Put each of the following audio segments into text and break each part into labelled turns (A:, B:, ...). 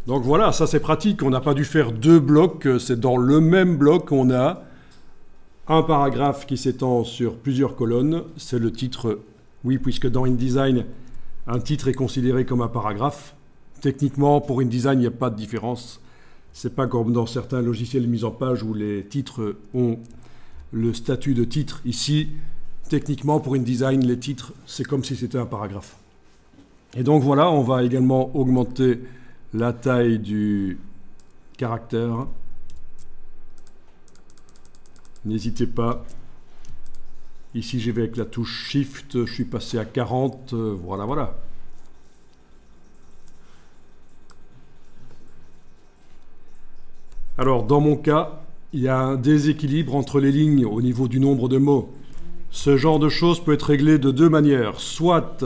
A: Donc voilà, ça c'est pratique, on n'a pas dû faire deux blocs, c'est dans le même bloc on a un paragraphe qui s'étend sur plusieurs colonnes, c'est le titre, oui, puisque dans InDesign, un titre est considéré comme un paragraphe. Techniquement, pour InDesign, il n'y a pas de différence. C'est pas comme dans certains logiciels de mise en page où les titres ont le statut de titre. Ici, techniquement, pour InDesign, les titres, c'est comme si c'était un paragraphe. Et donc voilà, on va également augmenter la taille du caractère. N'hésitez pas. Ici, j'y vais avec la touche Shift, je suis passé à 40, voilà, voilà. Alors, dans mon cas, il y a un déséquilibre entre les lignes au niveau du nombre de mots. Ce genre de choses peut être réglé de deux manières. Soit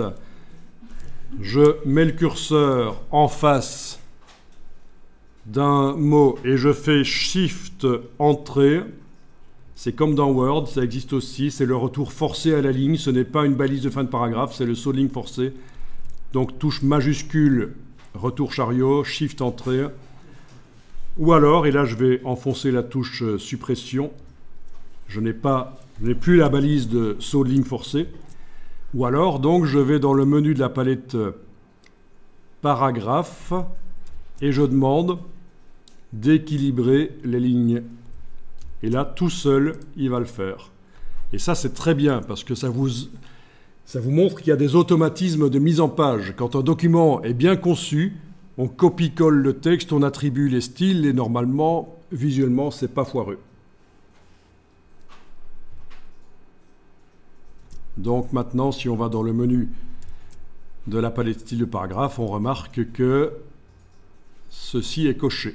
A: je mets le curseur en face d'un mot et je fais Shift Entrée. C'est comme dans Word, ça existe aussi, c'est le retour forcé à la ligne, ce n'est pas une balise de fin de paragraphe, c'est le saut de ligne forcé. Donc touche majuscule, retour chariot, Shift Entrée. Ou alors, et là je vais enfoncer la touche suppression, je n'ai plus la balise de saut de ligne forcé. Ou alors, donc, je vais dans le menu de la palette paragraphe et je demande d'équilibrer les lignes. Et là, tout seul, il va le faire. Et ça, c'est très bien parce que ça vous montre qu'il y a des automatismes de mise en page. Quand un document est bien conçu, on copie-colle le texte, on attribue les styles et normalement, visuellement, c'est pas foireux. Donc maintenant, si on va dans le menu de la palette style de paragraphe, on remarque que ceci est coché.